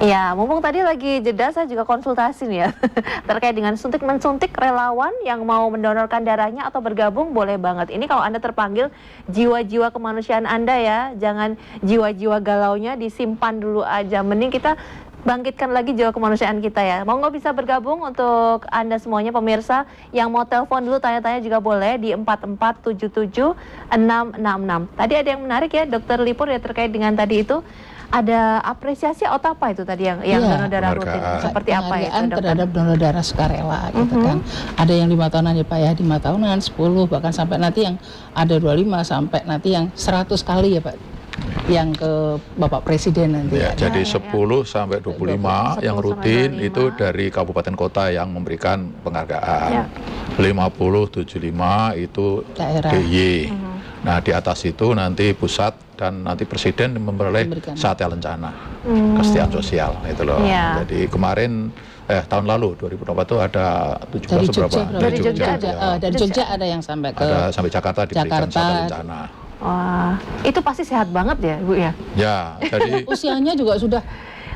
Ya, mumpung tadi lagi jeda, saya juga konsultasi nih ya terkait dengan suntik-mensuntik relawan yang mau mendonorkan darahnya atau bergabung boleh banget. Ini kalau Anda terpanggil, jiwa-jiwa kemanusiaan Anda ya, jangan jiwa-jiwa galaunya disimpan dulu aja. Mending kita bangkitkan lagi jiwa kemanusiaan kita ya. Mau nggak bisa bergabung untuk Anda semuanya pemirsa yang mau telepon dulu tanya-tanya juga boleh di 4477 666. Tadi ada yang menarik ya Dokter Lipur ya terkait dengan tadi itu. Ada apresiasi atau apa itu tadi yang donor darah rutin? Seperti apa itu dokter? Terhadap donor darah sukarela gitu kan. Ada yang 5 tahunan ya Pak ya, 5 tahunan, 10 bahkan sampai nanti yang ada 25 sampai nanti yang 100 kali ya Pak. Yang ke Bapak Presiden nanti. Ya, jadi 10 sampai 25 yang rutin itu dari kabupaten kota yang memberikan penghargaan. 50, 75 itu daerah. DIY. Nah, di atas itu nanti pusat dan nanti presiden memperoleh Satya Lencana kesetiaan sosial itu loh. Jadi kemarin tahun lalu 2024 itu ada 17 berapa? Dari Jogja ada yang sampai ke sampai Jakarta diberikan Satya Lencana. Wah, itu pasti sehat banget ya, Bu ya? Ya, jadi usianya juga sudah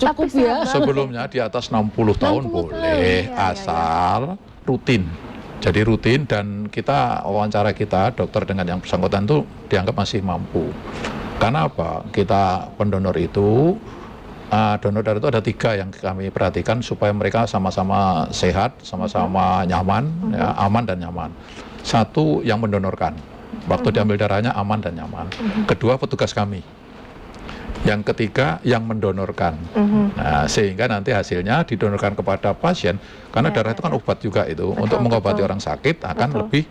cukup ya. Sebelumnya di atas 60 tahun boleh, asal rutin. Jadi rutin dan kita wawancara kita dokter dengan yang bersangkutan itu dianggap masih mampu. Karena apa? Kita pendonor itu donor darah itu ada 3 yang kami perhatikan supaya mereka sama-sama sehat, sama-sama nyaman, ya, aman dan nyaman. 1 yang mendonorkan, waktu diambil darahnya aman dan nyaman. Kedua petugas kami. Yang ketiga yang mendonorkan. Nah, sehingga nanti hasilnya didonorkan kepada pasien karena darah itu kan obat juga itu untuk mengobati orang sakit akan lebih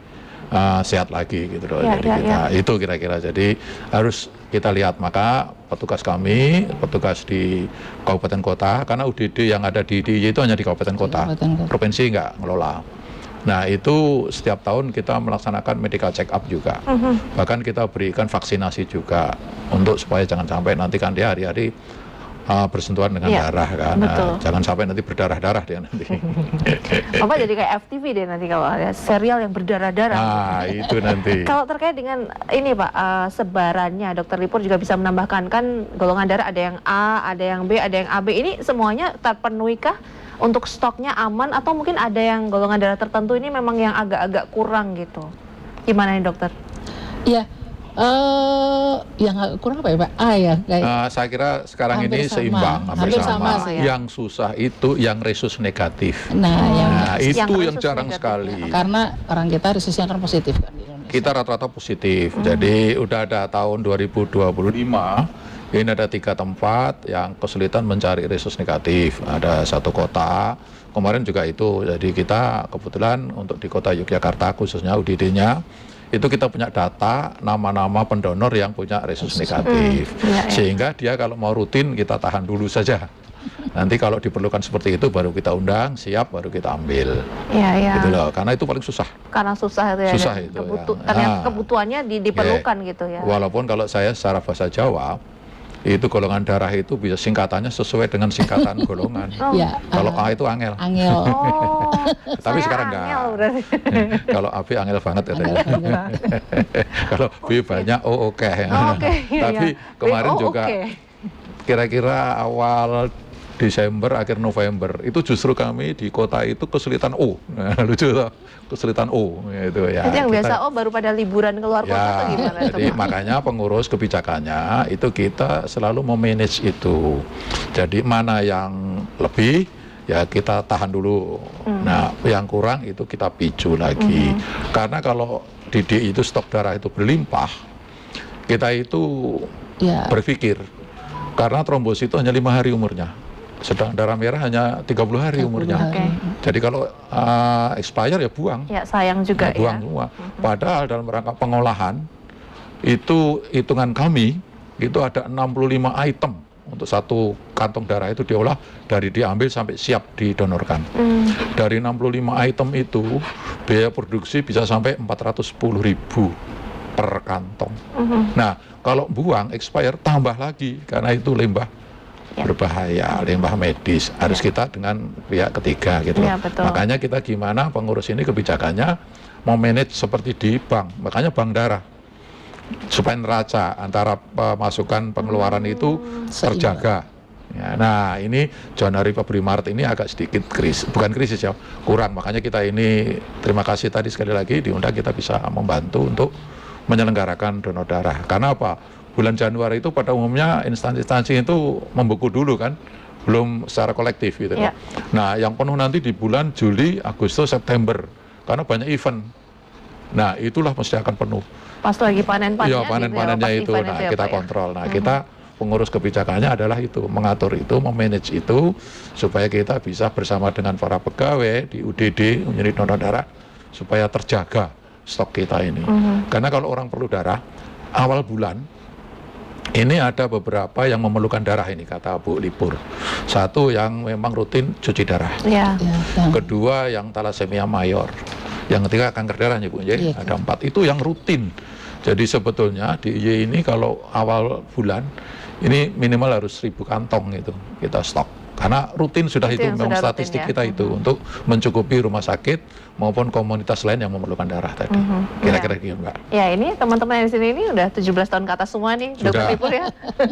sehat lagi gitu loh. Jadi kita itu kira-kira jadi harus kita lihat, maka petugas kami, petugas di kabupaten kota karena UDD yang ada di DIY itu hanya di kabupaten kota. Provinsi nggak ngelola. Nah, itu setiap tahun kita melaksanakan medical check up juga. Bahkan kita berikan vaksinasi juga untuk supaya jangan sampai nanti kan dia hari-hari bersentuhan dengan darah kan. Nah, jangan sampai nanti berdarah-darah dia nanti. Bapak jadi kayak FTV deh nanti kalau ada serial yang berdarah-darah. Nah, itu nanti. Kalau terkait dengan ini Pak, sebarannya Dokter Lipur juga bisa menambahkan kan golongan darah ada yang A, ada yang B, ada yang AB. Ini semuanya terpenuhikah? Untuk stoknya aman atau mungkin ada yang golongan darah tertentu ini memang yang agak-agak kurang gitu? Gimana nih dokter? Iya, yang agak kurang apa ya Pak? A ya? Saya kira sekarang ini sama. seimbang, hampir sama. Ya? Yang susah itu yang resus negatif. Nah, itu yang jarang sekali. Karena orang kita resusnya kan positif kan di Indonesia. Kita rata-rata positif. Jadi udah ada tahun 2025. Ini ada 3 tempat yang kesulitan mencari resus negatif. Ada 1 kota, kemarin juga itu. Jadi kita kebetulan untuk di kota Yogyakarta khususnya UDD-nya, itu kita punya data nama-nama pendonor yang punya resus negatif. Sehingga dia kalau mau rutin kita tahan dulu saja. Nanti kalau diperlukan seperti itu baru kita undang, siap baru kita ambil. Gitu loh, karena itu paling susah. Karena susah itu ya. Susah itu. Ternyata kebutuhannya diperlukan gitu ya. Walaupun kalau saya secara bahasa Jawa, itu golongan darah itu bisa singkatannya sesuai dengan singkatan golongan. Kalau A itu angel. Tapi sekarang enggak. Kalau AB angel banget katanya. Kalau B banyak oke. Tapi kemarin juga kira-kira awal Desember, akhir November itu justru kami di kota itu kesulitan O. Lucu tuh, kesulitan O itu ya. Jadi yang biasa baru pada liburan keluar kota atau gimana? Jadi makanya pengurus kebijakannya itu kita selalu memanage itu. Jadi mana yang lebih ya kita tahan dulu. Nah, yang kurang itu kita picu lagi. Karena kalau di DI itu stok darah itu berlimpah, kita itu berpikir karena trombosit itu hanya 5 hari umurnya. Sedang darah merah hanya 30 hari umurnya. Jadi kalau expire ya buang. Ya sayang juga ya. Buang semua. Padahal dalam rangka pengolahan itu hitungan kami itu ada 65 item untuk 1 kantong darah itu diolah dari diambil sampai siap didonorkan. Dari 65 item itu biaya produksi bisa sampai 410.000 per kantong. Nah, kalau buang expire tambah lagi karena itu limbah berbahaya, limbah medis, harus kita dengan pihak ketiga gitu. Makanya kita gimana pengurus ini kebijakannya memanage seperti di bank, makanya bank darah supaya neraca antara pemasukan pengeluaran itu terjaga Ya, nah ini Januari, Februari, Maret ini agak sedikit krisis, bukan krisis ya, kurang. Makanya kita ini terima kasih tadi sekali lagi diundang, kita bisa membantu untuk menyelenggarakan donor darah. Karena apa? Bulan Januari itu pada umumnya instansi-instansi itu membeku dulu kan, belum secara kolektif gitu. Ya. Nah yang penuh nanti di bulan Juli, Agustus, September, karena banyak event. Nah itulah mesti akan penuh. Pas lagi panen-panennya. Iya, panen-panennya itu. Nah, kita kontrol. Nah, kita pengurus kebijakannya adalah itu, mengatur itu, memanage itu, supaya kita bisa bersama dengan para pegawai di UDD, unit donor darah, supaya terjaga stok kita ini. Karena kalau orang perlu darah, awal bulan, ini ada beberapa yang memerlukan darah ini, kata Bu Lipur. Satu yang memang rutin cuci darah. Ya. Kedua yang talasemia mayor. Yang ketiga kanker darah ya Bu, Iya. ada 4 itu yang rutin. Jadi sebetulnya di IY ini kalau awal bulan ini minimal harus 1000 kantong itu kita stok. Karena rutin sudah itu yang memang sudah statistik rutin, ya. kita itu untuk mencukupi rumah sakit maupun komunitas lain yang memerlukan darah tadi. Kira-kira gitu Mbak. Ya, ini teman-teman yang di sini ini udah 17 tahun ke atas semua nih, Dokter Sudah. Lipur ya.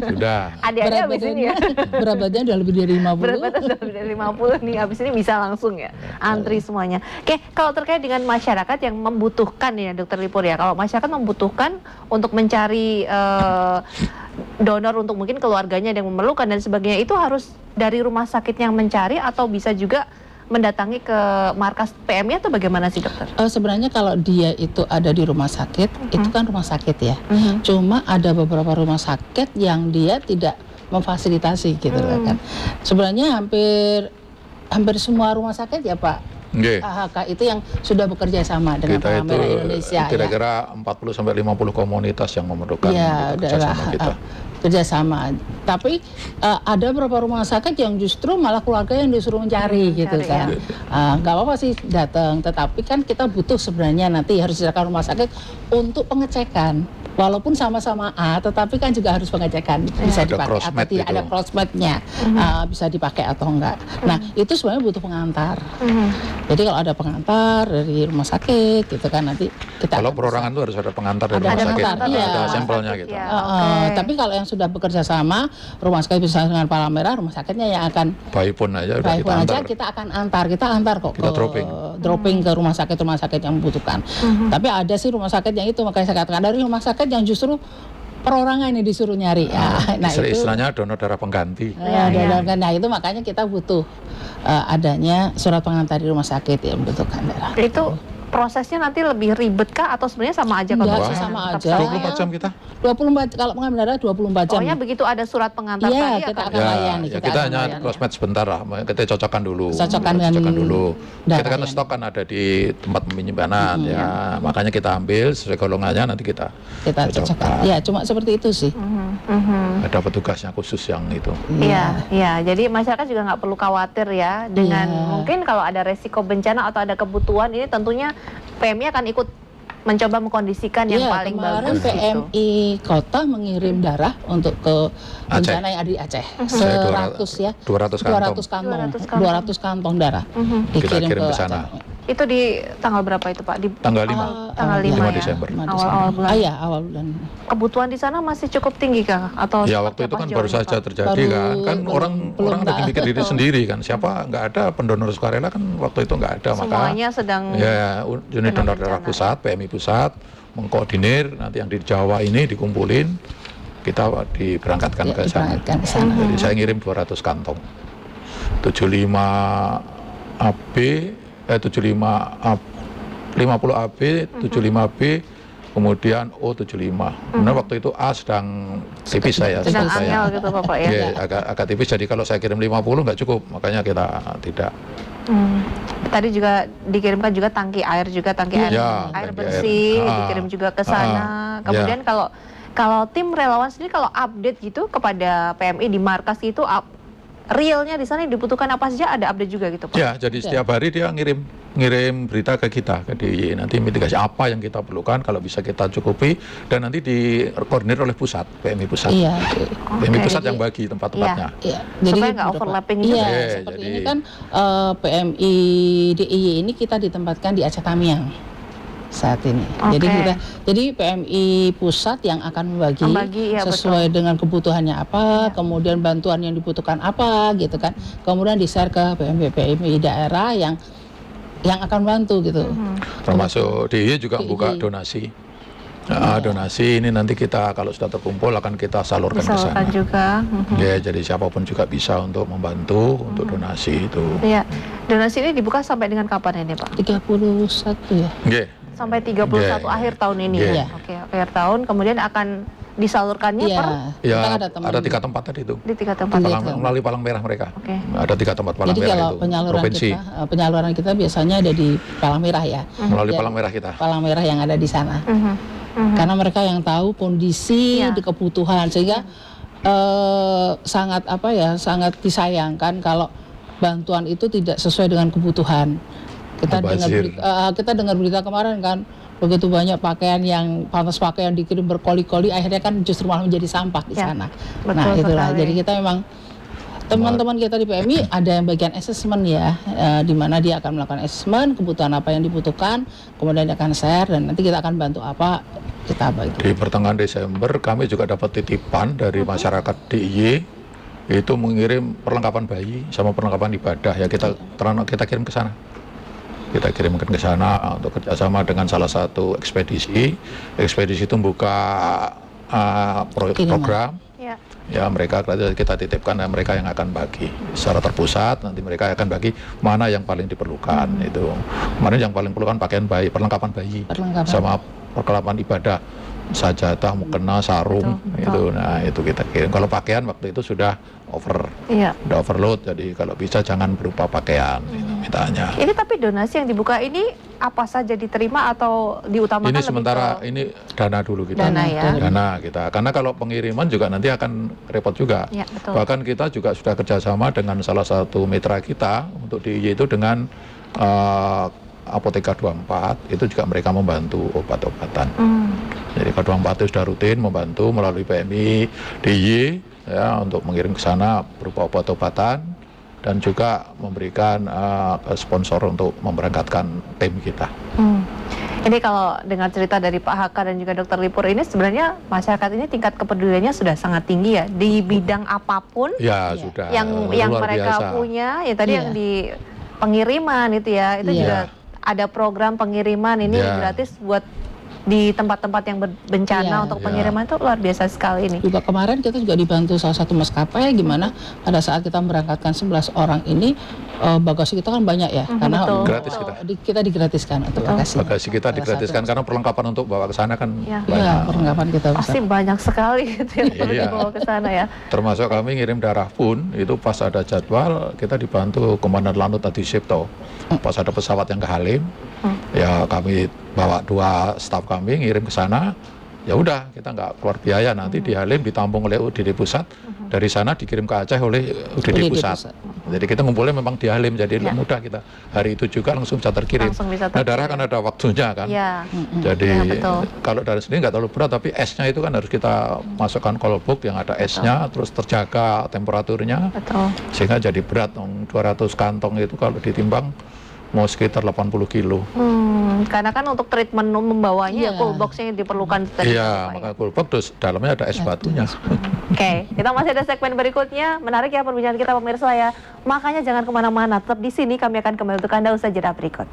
Sudah. Adik-adik habis ini ya. Berat badannya udah lebih dari 50. Berat badan udah lebih dari 50 nih, habis ini bisa langsung ya, antri semuanya. Oke, kalau terkait dengan masyarakat yang membutuhkan ya Dokter Lipur ya, kalau masyarakat membutuhkan untuk mencari donor untuk mungkin keluarganya yang memerlukan dan sebagainya, itu harus dari rumah sakit yang mencari atau bisa juga mendatangi ke markas PMI atau bagaimana sih dokter? Sebenarnya kalau dia itu ada di rumah sakit, itu kan rumah sakit ya. Cuma ada beberapa rumah sakit yang dia tidak memfasilitasi gitu loh kan. Sebenarnya hampir semua rumah sakit ya Pak. Nggih. AHK itu yang sudah bekerja sama dengan Kita Palang itu Merah Indonesia ya. kira-kira 40-50 komunitas yang memerlukan Ya, bekerja sama kita. kerjasama. Tapi ada beberapa rumah sakit yang justru malah keluarga yang disuruh mencari gitu cari, kan. Nggak apa-apa sih datang, tetapi kan kita butuh sebenarnya nanti harus diserahkan rumah sakit untuk pengecekan. Walaupun sama-sama A, tetapi kan juga harus pengecekan bisa Ada dipakai atau crossmat tidak, itu. ada crossmatnya bisa dipakai atau enggak. Nah itu sebenarnya butuh pengantar. Jadi kalau ada pengantar dari rumah sakit gitu kan nanti kita Kalau akan perorangan itu harus ada pengantar dari Ada rumah sakit, pengantar, iya. ada sampelnya gitu. Ya, Tapi kalau yang sudah bekerja sama, rumah sakit bisa dengan Palang Merah, rumah sakitnya yang akan By phone aja udah baik kita aja antar. kita akan antar kok Kita ke dropping. ke rumah sakit yang membutuhkan. Tapi ada sih rumah sakit yang itu, makanya saya katakan dari rumah sakit yang justru perorangan ini disuruh nyari. Nah itu Istilahnya donor darah pengganti. nah itu makanya kita butuh adanya surat pengantar di rumah sakit yang membutuhkan darah. Itu prosesnya nanti lebih ribet kah atau sebenarnya sama aja kalau Enggak, prosesnya sama tetap aja. sama? 24 jam kita. 24 kalau pengambilan darah 24 jam. Pokoknya begitu ada surat pengantar Iya, tadi kita akan akan layani. Ya, kita akan hanya layani. crossmatch sebentar lah, kita cocokkan dulu. Cocokkan dengan dulu. Kita kan darahnya. stok kan ada di tempat penyimpanan ya, makanya kita ambil sesuai golongannya nanti kita cocokkan. Ya, cuma seperti itu sih. Ada petugasnya khusus yang itu. Iya, iya. Jadi masyarakat juga nggak perlu khawatir ya dengan Iya. mungkin kalau ada resiko bencana atau ada kebutuhan ini tentunya PMI akan ikut mencoba mengkondisikan yang Iya, paling kemarin bagus gitu. PMI kota mengirim darah untuk ke bencana yang ada di Aceh. 100 ya. 200 kantong. 200 kantong darah Kita dikirim kirim ke ke sana. Aceh. Itu di tanggal berapa itu Pak? Di Tanggal 5. tanggal 5 5 ya. Desember. Awal-awal bulan. Iya, awal bulan. Kebutuhan di sana masih cukup tinggi kah? Atau Ya seperti waktu itu apa kan sejauh baru ini, saja Pak? terjadi kan orang belum lagi tahu. mikir diri sendiri kan, siapa nggak ada pendonor sukarela kan waktu itu nggak ada, maka Semuanya sedang ya unit kena donor darah bencana. pusat, PMI pusat mengkoordinir nanti yang di Jawa ini dikumpulin, kita diberangkatkan Ya, ke sana. diberangkatkan ke sana. Jadi saya ngirim 200 kantong 75 AB 50 AB 75 B kemudian O75. Kemudian waktu itu A sedang tipis saya, sedang setahu angel gitu Bapak ya. Ya, agak tipis, jadi kalau saya kirim 50 nggak cukup, makanya kita tidak. Tadi juga dikirimkan juga tangki air air, Ya, air tangki bersih air. dikirim juga ke sana. Kemudian kalau tim relawan sendiri kalau update gitu kepada PMI di markas itu realnya di sana yang dibutuhkan apa saja, ada update juga gitu Pak? Ya, jadi setiap hari dia ngirim berita ke kita, ke DIY, nanti mitigasi apa yang kita perlukan, kalau bisa kita cukupi, dan nanti dikoordinir oleh pusat, PMI pusat. Iya. PMI pusat Jadi- yang bagi tempat-tempatnya. Iya, Supaya nggak beberapa- overlapping Iya, juga. seperti Jadi- ini kan PMI DIY ini kita ditempatkan di Aceh Tamiang. saat ini. Jadi PMI pusat yang akan membagi ya, sesuai dengan kebutuhannya apa, kemudian bantuan yang dibutuhkan apa gitu kan. Kemudian di-share ke PMI daerah yang akan bantu gitu. Termasuk DIY juga buka donasi. Donasi ini nanti kita kalau sudah terkumpul akan kita salurkan ke sana. Juga. Ya, jadi siapapun juga bisa untuk membantu untuk donasi itu. Iya. Donasi ini dibuka sampai dengan kapan ini, Pak? 31 ya. Nggih. Sampai 31 akhir tahun ini ya. Oke, akhir tahun kemudian akan disalurkannya per ada 3 tempat tadi itu. Di 3 tempat melalui Palang Merah mereka. Ada 3 tempat Palang Jadi Merah kalau itu. penyaluran kita biasanya ada di Palang Merah ya. Melalui Palang Merah kita. Palang Merah yang ada di sana. Karena mereka yang tahu kondisi di kebutuhan, sehingga sangat disayangkan kalau bantuan itu tidak sesuai dengan kebutuhan. Kita dengar berita kemarin kan, begitu banyak pakaian yang pantas pakaian dikirim berkoli-koli, akhirnya kan justru malah menjadi sampah di sana. Nah itulah, jadi kita memang teman-teman kita di PMI ada yang bagian assessment ya, di mana dia akan melakukan assessment kebutuhan apa yang dibutuhkan, kemudian dia akan share dan nanti kita akan bantu apa kita bagi. Di pertengahan Desember kami juga dapat titipan dari masyarakat DIY itu mengirim perlengkapan bayi sama perlengkapan ibadah ya, kita kirim ke sana. Kita kirimkan ke sana untuk kerjasama dengan salah satu ekspedisi. Ekspedisi itu membuka program. Ya mereka kita titipkan mereka yang akan bagi secara terpusat, nanti mereka akan bagi mana yang paling diperlukan. Itu kemarin yang paling perlukan pakaian bayi, perlengkapan bayi sama perlengkapan ibadah, sajadah, mukena, sarung. Nah itu kita kirim. Kalau pakaian waktu itu sudah overload, jadi kalau bisa jangan berupa pakaian mintanya. Ini tapi donasi yang dibuka ini apa saja diterima atau diutamakan? Ini sementara ini dana dulu kita. Dana kita. Karena kalau pengiriman juga nanti akan repot juga. Ya, betul. Bahkan kita juga sudah kerjasama dengan salah satu mitra kita untuk DIY itu dengan Apotek K24, itu juga mereka membantu obat-obatan. Jadi K24 itu sudah rutin membantu melalui PMI DIY ya untuk mengirim ke sana berupa obat-obatan dan juga memberikan sponsor untuk memberangkatkan tim kita. Ini kalau dengar cerita dari Pak Haka dan juga Dr. Lipur ini sebenarnya masyarakat ini tingkat kepeduliannya sudah sangat tinggi ya di bidang apapun. Sudah. Yang mereka biasa. Punya ya tadi yang di pengiriman itu ya, itu juga ada program pengiriman ini gratis buat di tempat-tempat yang bencana untuk pengiriman itu luar biasa sekali ini. Juga kemarin kita juga dibantu salah satu maskapai gimana pada saat kita memberangkatkan 11 orang ini bagasi kita kan banyak ya, karena gratis kita digratiskan untuk bagasi kita digratiskan karena perlengkapan untuk bawa ke sana kan banyak. Perlengkapan kita pasti banyak sekali gitu yang perlu dibawa ke sana ya. Termasuk kami ngirim darah pun itu pas ada jadwal kita dibantu Komandan Lanut Adi Sipto. Pas ada pesawat yang ke Halim, ya kami bawa 2 staf kami ngirim ke sana. Ya udah, kita nggak keluar biaya, nanti di Halim ditampung oleh UDD Pusat, dari sana dikirim ke Aceh oleh UDD Pusat. Jadi kita ngumpulnya memang di Halim, jadi mudah kita. Hari itu juga langsung bisa terkirim. Nah darah kan ada waktunya kan. Jadi kalau dari sini nggak terlalu berat, tapi esnya itu kan harus kita masukkan callbook yang ada esnya, terus terjaga temperaturnya, sehingga jadi berat. 200 kantong itu kalau ditimbang mau sekitar 80 kilo. Karena kan untuk treatment membawanya cool box-nya yang diperlukan. Maka cool box terus dalamnya ada es batunya. Oke, kita masih ada segmen berikutnya. Menarik ya perbincangan kita pemirsa ya. Makanya jangan kemana-mana, tetap di sini, kami akan kembali untuk Anda usai jeda berikut.